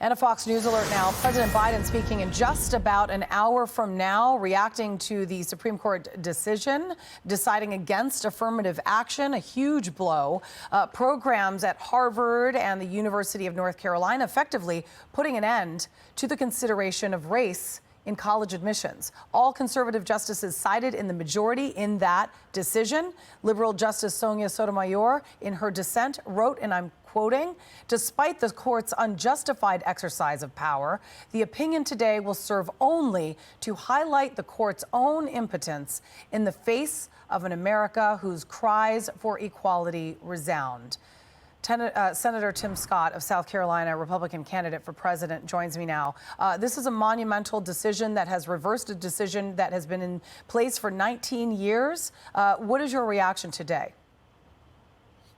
And a Fox News alert now. President Biden speaking in just about an hour from now, reacting to the Supreme Court decision deciding against affirmative action, a huge blow. Programs at Harvard and the University of North Carolina effectively putting an end to the consideration of race in college admissions. All conservative justices sided in the majority in that decision. Liberal Justice Sonia Sotomayor, in her dissent, wrote, and I'm quoting, "Despite the court's unjustified exercise of power, the opinion today will serve only to highlight the court's own impotence in the face of an America whose cries for equality resound." Senator Tim Scott of South Carolina, Republican candidate for president, joins me now. This is a monumental decision that has reversed a decision that has been in place for 19 years. What is your reaction today?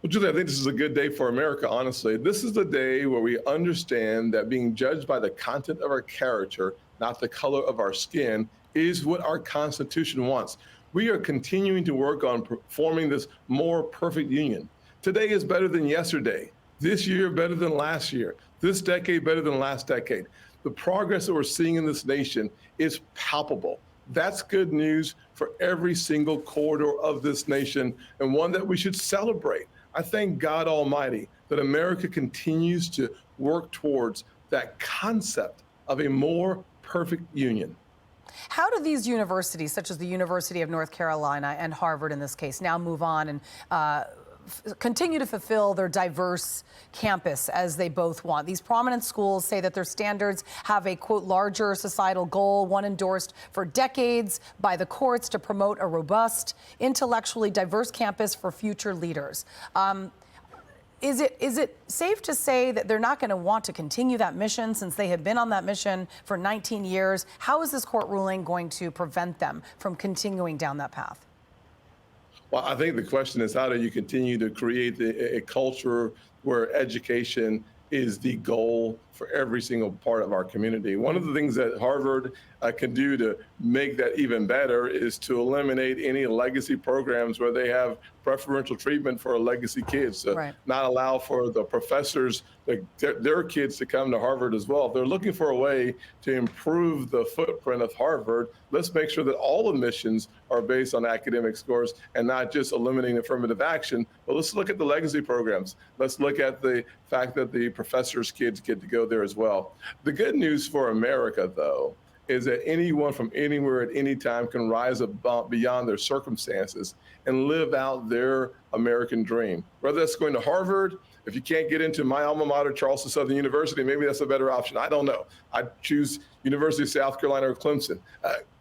Well, Julie, I think this is a good day for America, honestly. This is the day where we understand that being judged by the content of our character, not the color of our skin, is what our Constitution wants. We are continuing to work on forming this more perfect union. Today is better than yesterday. This year better than last year. This decade better than last decade. The progress that we're seeing in this nation is palpable. That's good news for every single corridor of this nation, and one that we should celebrate. I thank God Almighty that America continues to work towards that concept of a more perfect union. How do these universities, such as the University of North Carolina and Harvard in this case, now move on and continue to fulfill their diverse campus as they both want? These prominent schools say that their standards have a, quote, larger societal goal, one endorsed for decades by the courts to promote a robust, intellectually diverse campus for future leaders. Is it safe to say that they're not going to want to continue that mission since they have been on that mission for 19 years? How is this court ruling going to prevent them from continuing down that path? Well, I think the question is, how do you continue to create a culture where education is the goal for every single part of our community? One of the things that Harvard can do to make that even better is to eliminate any legacy programs where they have preferential treatment for legacy kids, to not allow for the professors, their kids to come to Harvard as well. If they're looking for a way to improve the footprint of Harvard, let's make sure that all admissions are based on academic scores and not just eliminating affirmative action. But let's look at the legacy programs. Let's look at the fact that the professors' kids get to go there as well. The good news for America, though, is that anyone from anywhere at any time can rise above, beyond their circumstances and live out their American dream. Whether that's going to Harvard, if you can't get into my alma mater, Charleston Southern University, maybe that's a better option. I don't know. I'd choose University of South Carolina or Clemson.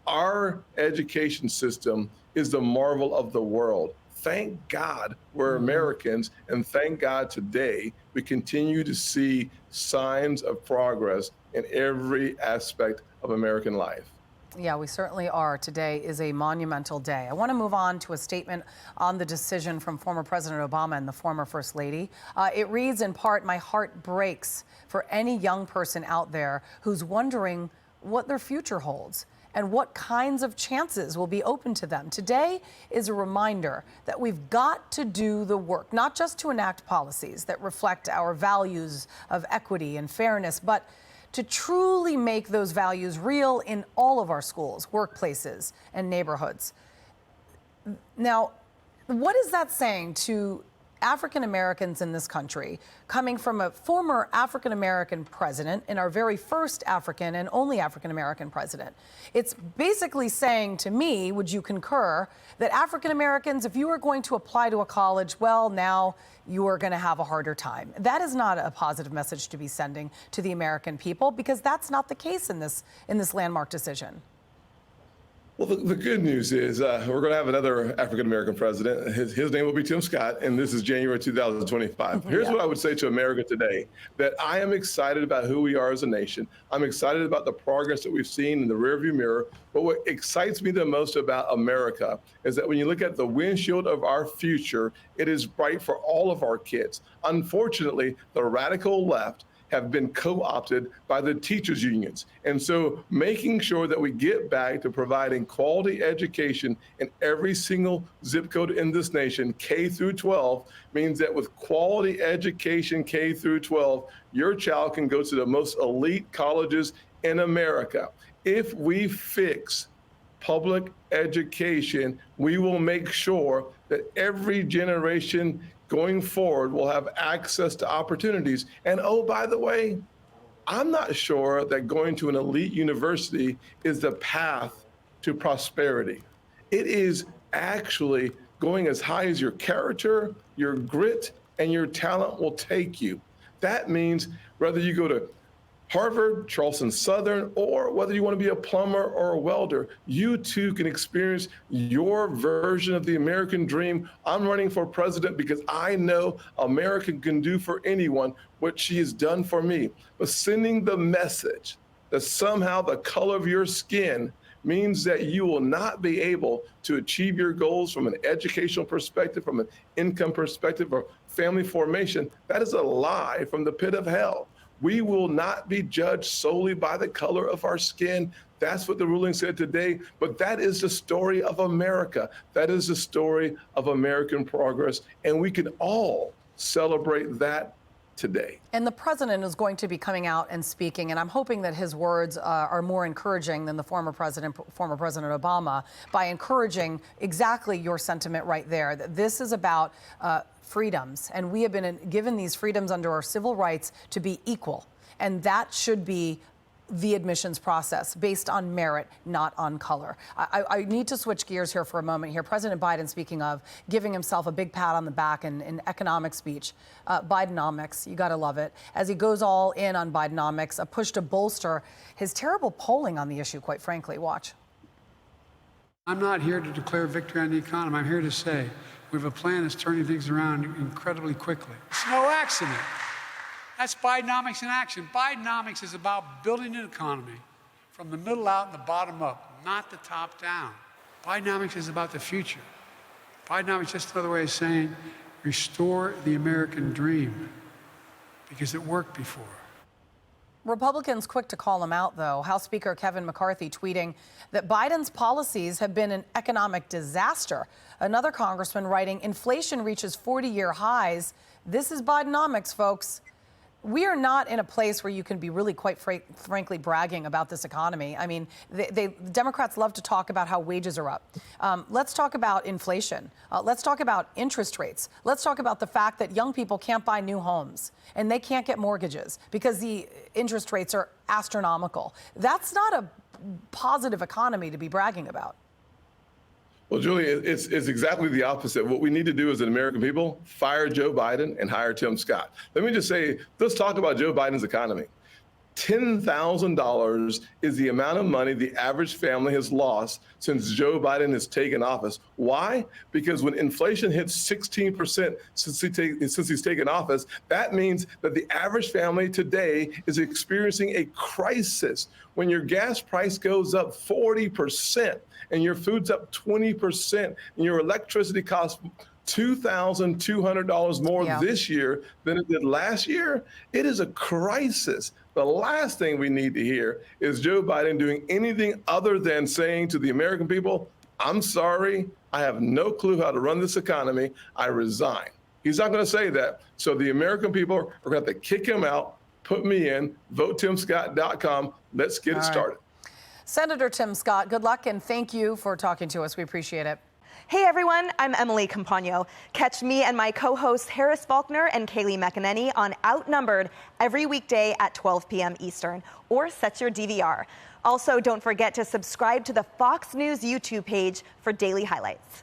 Our education system is the marvel of the world. Thank God we're Americans, and thank God today we continue to see signs of progress in every aspect of American life. Yeah, we certainly are. Today is a monumental day. I want to move on to a statement on the decision from former President Obama and the former First Lady. It reads in part, "My heart breaks for any young person out there who's wondering what their future holds and what kinds of chances will be open to them. Today is a reminder that we've got to do the work, not just to enact policies that reflect our values of equity and fairness, but to truly make those values real in all of our schools, workplaces, and neighborhoods." Now, what is that saying to African Americans in this country, coming from a former African American president and our very first African and only African American president? It's basically saying to me, would you concur, that African Americans, if you are going to apply to a college, well, now you are going to have a harder time. That is not a positive message to be sending to the American people, because that's not the case in this landmark decision. Well, the good news is we're going to have another African-American president. His name will be Tim Scott, and this is January 2025. Here's what I would say to America today, that I am excited about who we are as a nation. I'm excited about the progress that we've seen in the rearview mirror. But what excites me the most about America is that when you look at the windshield of our future, it is bright for all of our kids. Unfortunately, the radical left have been co-opted by the teachers unions. And so making sure that we get back to providing quality education in every single zip code in this nation, K through 12, means that with quality education K through 12, your child can go to the most elite colleges in America. If we fix public education, we will make sure that every generation going forward will have access to opportunities. And oh, by the way, I'm not sure that going to an elite university is the path to prosperity. It is actually going as high as your character, your grit, and your talent will take you. That means whether you go to Harvard, Charleston Southern, or whether you want to be a plumber or a welder, you too can experience your version of the American dream. I'm running for president because I know America can do for anyone what she has done for me. But sending the message that somehow the color of your skin means that you will not be able to achieve your goals from an educational perspective, from an income perspective, or family formation, that is a lie from the pit of hell. We will not be judged solely by the color of our skin. That's what the ruling said today. But that is the story of America. That is the story of American progress. And we can all celebrate that today. And the president is going to be coming out and speaking, and I'm hoping that his words are more encouraging than the former President Obama, by encouraging exactly your sentiment right there, that this is about freedoms, and we have been given these freedoms under our civil rights to be equal, and that should be the admissions process based on merit, not on color. I need to switch gears here for a moment here. President Biden, speaking of, giving himself a big pat on the back in economic speech. Bidenomics, you gotta love it. As he goes all in on Bidenomics, a push to bolster his terrible polling on the issue, quite frankly. Watch. I'm not here to declare victory on the economy. I'm here to say we have a plan that's turning things around incredibly quickly. It's no accident. That's Bidenomics in action. Bidenomics is about building an economy from the middle out and the bottom up, not the top down. Bidenomics is about the future. Bidenomics is just another way of saying restore the American dream, because it worked before. Republicans quick to call him out, though. House Speaker Kevin McCarthy tweeting that Biden's policies have been an economic disaster. Another congressman writing, inflation reaches 40-year highs. This is Bidenomics, folks. We are not in a place where you can be really, quite frankly, bragging about this economy. I mean, Democrats love to talk about how wages are up. Let's talk about inflation. Let's talk about interest rates. Let's talk about the fact that young people can't buy new homes and they can't get mortgages because the interest rates are astronomical. That's not a positive economy to be bragging about. Well, Julie, it's exactly the opposite. What we need to do as an American people, fire Joe Biden and hire Tim Scott. Let me just say, let's talk about Joe Biden's economy. $10,000 is the amount of money the average family has lost since Joe Biden has taken office. Why? Because when inflation hits 16% since he's taken office, that means that the average family today is experiencing a crisis. When your gas price goes up 40% and your food's up 20% and your electricity costs $2,200 more this year than it did last year, it is a crisis. The last thing we need to hear is Joe Biden doing anything other than saying to the American people, I'm sorry, I have no clue how to run this economy, I resign. He's not going to say that. So the American people are going to have to kick him out, put me in, votetimscott.com. Let's get it started. Senator Tim Scott, good luck and thank you for talking to us. We appreciate it. Hey everyone, I'm Emily Campagno. Catch me and my co-hosts Harris Faulkner and Kaylee McEnany on Outnumbered every weekday at 12 p.m. Eastern, or set your DVR. Also, don't forget to subscribe to the Fox News YouTube page for daily highlights.